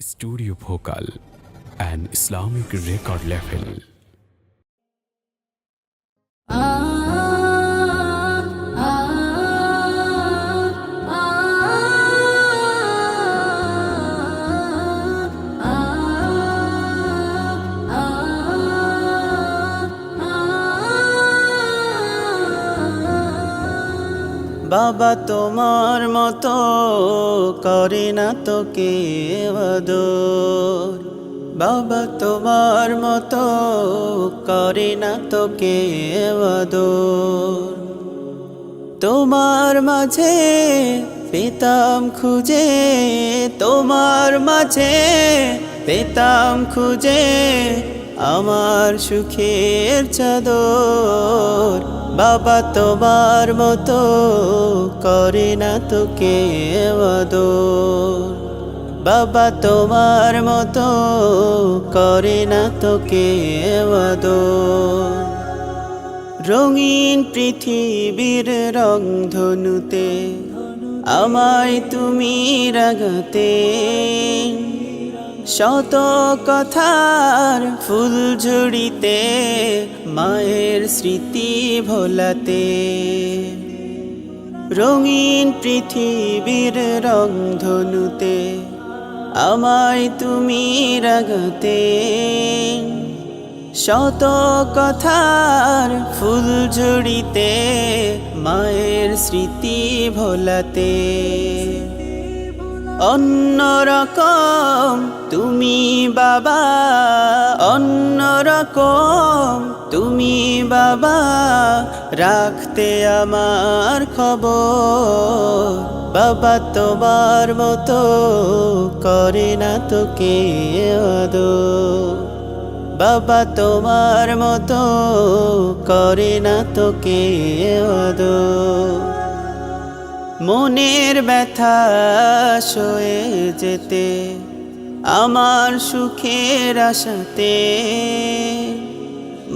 Studio Bhokal, an Islamic record label. বাবা তোমার মতো করে না তো কেউ আদর, বাবা তোমার মতো করে না তো কেউ আদর। তোমার মাঝে পেতাম খুঁজে, তোমার মাঝে পেতাম খুঁজে আমার সুখের চাদর। বাবা তোমার মতো করে না তো কেউ আদর, বাবা তোমার মতো করে না তো কেউ আদর। রঙিন পৃথিবীর রংধনুতে আমায় তুমি রাগাতে, শত কথার ফুল ঝুড়িতে মায়ের স্মৃতি ভোলাতে। রঙিন পৃথিবীর রংধনুতে আমায় তুমি রাগাতে, শত কথার ফুল ঝুড়িতে মায়ের স্মৃতি ভোলাতে। অন্যরকম তুমি বাবা, অন্যরকম তুমি বাবা, রাখতে আমার খবর। বাবা তোমার মতো করে না তো কেউ আদর, বাবা তোমার মতো করে না তো কেউ আদর। মনের ব্যথা সয়ে যেতে আমার সুখের আশাতে,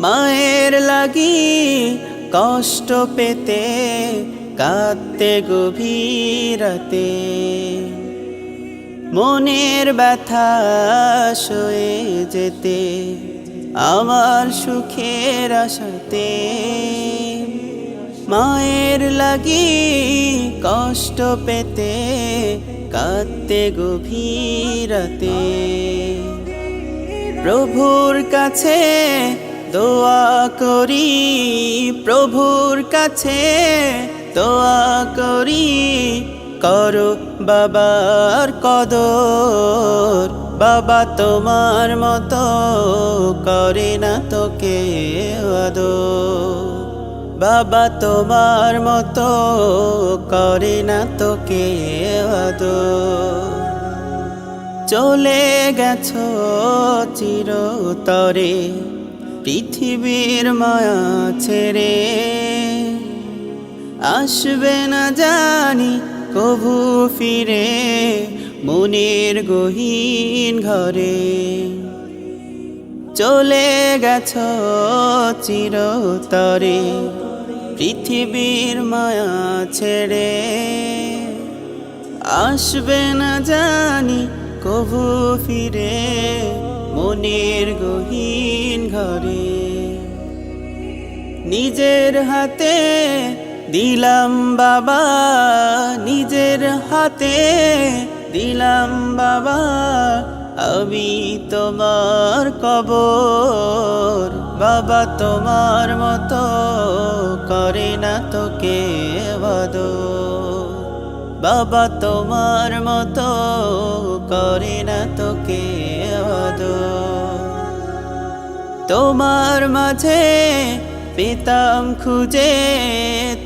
মায়ের লাগি কষ্ট পেতে কাঁদতে গভীর রাতে। মনের ব্যথা সয়ে যেতে আমার সুখের আশাতে, মায়ের লাগি কষ্ট পেতে কাঁদতে গভীর রাতে। প্রভুর কাছে দোয়া করি, প্রভুর কাছে দোয়া করি, করো বাবার কদর। বাবা তোমার মতো করে না তো কেউ আদর, বাবা তোমার মতো করে না তো কেউ আদর। চলে গেছো চিরতরে পৃথিবীর মায়া ছেড়ে, আসবে না জানি কভু ফিরে মনের গহীন ঘরে। চলে গেছো চিরতরে পৃথিবীর মায়া ছেড়ে, আসবে না জানি কভু ফিরে মনের গহীন ঘরে। নিজের হাতে দিলাম বাবা, নিজের হাতে দিলাম বাবা, আমি তোমার কবর। বাবা তোমার মতো করে না তো কেউ আদর, বাবা তোমার মতো করে না তো কেউ আদর। তোমার মাঝে পেতাম খুঁজে,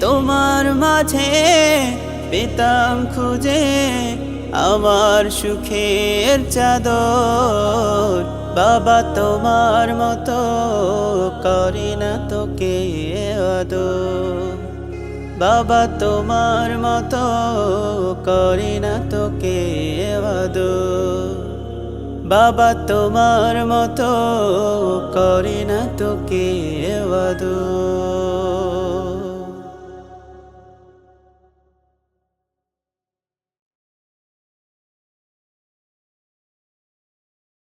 তোমার মাঝে পেতাম খুঁজে আমার সুখের চাদর। বাবা তোমার মতো করে না তো কেউ আদর, বাবা তোমার মতো করে না তো কেউ আদর, বাবা তোমার মতো করে না তো কেউ আদর।